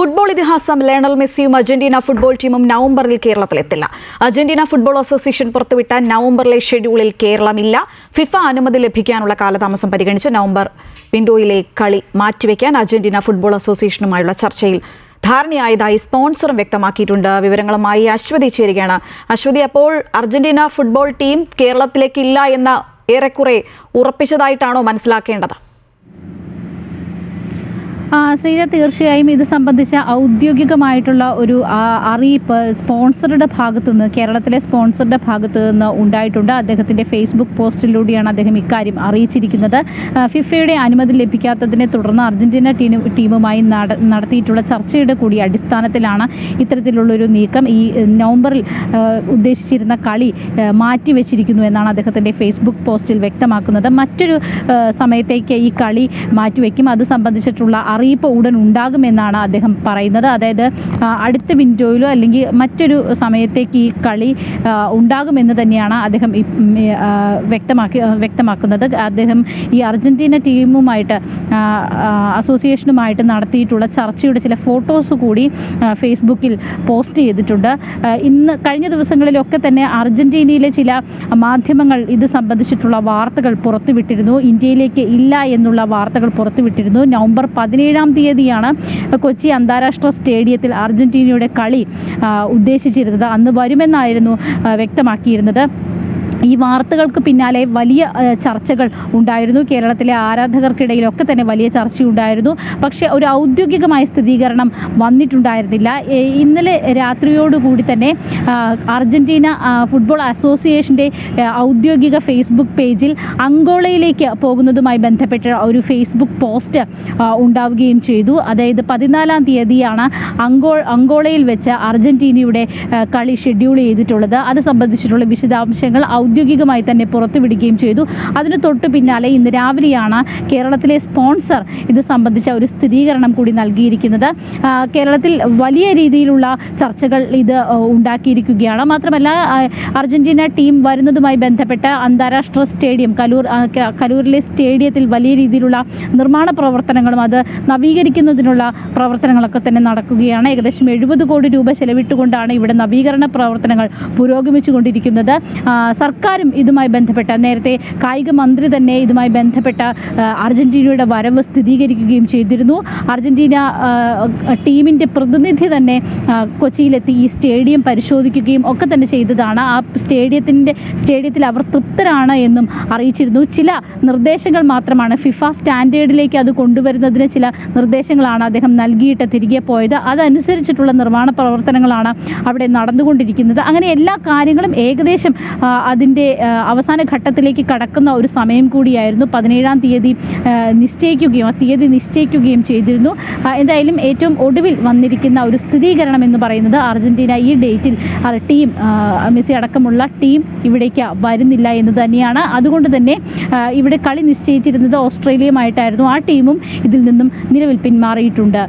Football ഇതിഹാസം Lionel മെസ്സിയും Argentina football ടീമും നവംബറിൽ കേരളത്തിലെത്തില്ല. അർജന്റീന ഫുട്ബോൾ അസോസിയേഷൻ പുറത്തുവിട്ട നവംബറിലെ ഷെഡ്യൂളിൽ കേരളമില്ല. ഫിഫ അനുമതി ലഭിക്കാനുള്ള കാലതാമസം പരിഗണിച്ച് നവംബർ വിൻഡോയിലെ കളി മാറ്റിവെക്കാൻ അർജന്റീന ഫുട്ബോൾ അസോസിയേഷനുമായുള്ള ചർച്ചയിൽ ധാരണയായതായി സ്പോൺസറും വ്യക്തമാക്കിയിട്ടുണ്ട്. വിവരങ്ങളുമായി അശ്വതി ചേരുകയാണ്. അശ്വതി, അപ്പോൾ അർജന്റീന ഫുട്ബോൾ ടീം കേരളത്തിലേക്കില്ല എന്ന ഏറെക്കുറെ ഉറപ്പിച്ചതായിട്ടാണോ മനസ്സിലാക്കേണ്ടത്? ശ്രീജ, തീർച്ചയായും ഇത് സംബന്ധിച്ച ഔദ്യോഗികമായിട്ടുള്ള ഒരു അറിയിപ്പ് സ്പോൺസറുടെ ഭാഗത്തു നിന്ന്, കേരളത്തിലെ സ്പോൺസറുടെ ഭാഗത്തു നിന്ന് ഉണ്ടായിട്ടുണ്ട്. അദ്ദേഹത്തിൻ്റെ ഫേസ്ബുക്ക് പോസ്റ്റിലൂടെയാണ് അദ്ദേഹം ഇക്കാര്യം അറിയിച്ചിരിക്കുന്നത്. ഫിഫയുടെ അനുമതി ലഭിക്കാത്തതിനെ തുടർന്ന് അർജന്റീന ടീമുമായി നടത്തിയിട്ടുള്ള ചർച്ചയുടെ കൂടി അടിസ്ഥാനത്തിലാണ് ഇത്തരത്തിലുള്ളൊരു നീക്കം. ഈ നവംബറിൽ ഉദ്ദേശിച്ചിരുന്ന കളി മാറ്റിവെച്ചിരിക്കുന്നു എന്നാണ് അദ്ദേഹത്തിൻ്റെ ഫേസ്ബുക്ക് പോസ്റ്റിൽ വ്യക്തമാക്കുന്നത്. മറ്റൊരു സമയത്തേക്ക് ഈ കളി മാറ്റിവെക്കും. അത് സംബന്ധിച്ചിട്ടുള്ള അറിയിപ്പ് ഉടൻ ഉണ്ടാകുമെന്നാണ് അദ്ദേഹം പറയുന്നത്. അതായത് അടുത്ത വിൻഡോയിലോ അല്ലെങ്കിൽ മറ്റൊരു സമയത്തേക്ക് ഈ കളി ഉണ്ടാകുമെന്ന് തന്നെയാണ് അദ്ദേഹം വ്യക്തമാക്കുന്നത്. അദ്ദേഹം ഈ അർജന്റീന ടീമുമായിട്ട് അസോസിയേഷനുമായിട്ട് നടത്തിയിട്ടുള്ള ചർച്ചയുടെ ചില ഫോട്ടോസ് കൂടി ഫേസ്ബുക്കിൽ പോസ്റ്റ് ചെയ്തിട്ടുണ്ട്. കഴിഞ്ഞ ദിവസങ്ങളിലൊക്കെ തന്നെ അർജന്റീനയിലെ ചില മാധ്യമങ്ങൾ ഇത് സംബന്ധിച്ചിട്ടുള്ള വാർത്തകൾ പുറത്തുവിട്ടിരുന്നു. ഇന്ത്യയിലേക്ക് ഇല്ല എന്നുള്ള വാർത്തകൾ പുറത്തുവിട്ടിരുന്നു. നവംബർ 17-ാം തീയതിയാണ് കൊച്ചി അന്താരാഷ്ട്ര സ്റ്റേഡിയത്തിൽ അർജന്റീനയുടെ കളി ഉദ്ദേശിച്ചിരുന്നത്. അന്ന് വരുമെന്നായിരുന്നു വ്യക്തമാക്കിയിരുന്നത്. ഈ വാർത്തകൾക്ക് പിന്നാലെ വലിയ ചർച്ചകൾ ഉണ്ടായിരുന്നു. കേരളത്തിലെ ആരാധകർക്കിടയിലൊക്കെ തന്നെ വലിയ ചർച്ചയുണ്ടായിരുന്നു. പക്ഷേ ഒരു ഔദ്യോഗികമായ സ്ഥിരീകരണം വന്നിട്ടുണ്ടായിരുന്നില്ല. ഇന്നലെ രാത്രിയോടുകൂടി തന്നെ അർജന്റീന ഫുട്ബോൾ അസോസിയേഷൻ്റെ ഔദ്യോഗിക ഫേസ്ബുക്ക് പേജിൽ അങ്കോളയിലേക്ക് പോകുന്നതുമായി ബന്ധപ്പെട്ട ഒരു ഫേസ്ബുക്ക് പോസ്റ്റ് ഉണ്ടാവുകയും ചെയ്തു. അതായത് 14-ാം തീയതിയാണ് അങ്കോളയിൽ വെച്ച് അർജന്റീനയുടെ കളി ഷെഡ്യൂൾ ചെയ്തിട്ടുള്ളത്. അത് സംബന്ധിച്ചിട്ടുള്ള വിശദാംശങ്ങൾ ഔദ്യോഗികമായി തന്നെ പുറത്തുവിടുകയും ചെയ്തു. അതിന് തൊട്ട് പിന്നാലെ ഇന്ന് രാവിലെയാണ് കേരളത്തിലെ സ്പോൺസർ ഇത് സംബന്ധിച്ച ഒരു സ്ഥിരീകരണം കൂടി നൽകിയിരിക്കുന്നത്. കേരളത്തിൽ വലിയ രീതിയിലുള്ള ചർച്ചകൾ ഇത് ഉണ്ടാക്കിയിരിക്കുകയാണ്. മാത്രമല്ല, അർജന്റീന ടീം വരുന്നതുമായി ബന്ധപ്പെട്ട അന്താരാഷ്ട്ര സ്റ്റേഡിയം കലൂരിലെ സ്റ്റേഡിയത്തിൽ വലിയ രീതിയിലുള്ള നിർമ്മാണ പ്രവർത്തനങ്ങളും അത് നവീകരിക്കുന്നതിനുള്ള പ്രവർത്തനങ്ങളൊക്കെ തന്നെ നടക്കുകയാണ്. ഏകദേശം 70 കോടി രൂപ ചെലവിട്ടുകൊണ്ടാണ് ഇവിടെ നവീകരണ പ്രവർത്തനങ്ങൾ പുരോഗമിച്ചുകൊണ്ടിരിക്കുന്നത്. സർക്കാരും ഇതുമായി ബന്ധപ്പെട്ട, നേരത്തെ കായിക മന്ത്രി തന്നെ ഇതുമായി ബന്ധപ്പെട്ട അർജന്റീനയുടെ വരവ് സ്ഥിരീകരിക്കുകയും ചെയ്തിരുന്നു. അർജന്റീന ടീമിൻ്റെ പ്രതിനിധി തന്നെ കൊച്ചിയിലെത്തി ഈ സ്റ്റേഡിയം പരിശോധിക്കുകയും ഒക്കെ തന്നെ ചെയ്തതാണ്. ആ സ്റ്റേഡിയത്തിൽ അവർ തൃപ്തരാണ് എന്നും അറിയിച്ചിരുന്നു. ചില നിർദ്ദേശങ്ങൾ മാത്രമാണ്, ഫിഫ സ്റ്റാൻഡേർഡിലേക്ക് അത് കൊണ്ടുവരുന്നതിന് ചില നിർദ്ദേശങ്ങളാണ് അദ്ദേഹം നൽകിയിട്ട് തിരികെ പോയത്. അതനുസരിച്ചിട്ടുള്ള നിർമ്മാണ പ്രവർത്തനങ്ങളാണ് അവിടെ നടന്നുകൊണ്ടിരിക്കുന്നത്. അങ്ങനെ എല്ലാ കാര്യങ്ങളും ഏകദേശം അതിൻ്റെ അവസാന ഘട്ടത്തിലേക്ക് കടക്കുന്ന ഒരു സമയം കൂടിയായിരുന്നു. 17-ാം തീയതി നിശ്ചയിക്കുകയും ചെയ്തിരുന്നു. എന്തായാലും ഏറ്റവും ഒടുവിൽ വന്നിരിക്കുന്ന ഒരു സ്ഥിരീകരണം എന്ന് പറയുന്നത് അർജന്റീന ഈ ഡേറ്റിൽ ടീം, മെസ്സി അടക്കമുള്ള ടീം ഇവിടേക്ക് വരുന്നില്ല എന്ന് തന്നെയാണ്. അതുകൊണ്ട് തന്നെ ഇവിടെ കളി നിശ്ചയിച്ചിരുന്നത് ഓസ്ട്രേലിയയുമായിട്ടായിരുന്നു. ആ ടീമും ഇതിൽ നിന്നും നിലവിൽ പിന്മാറിയിട്ടുണ്ട്.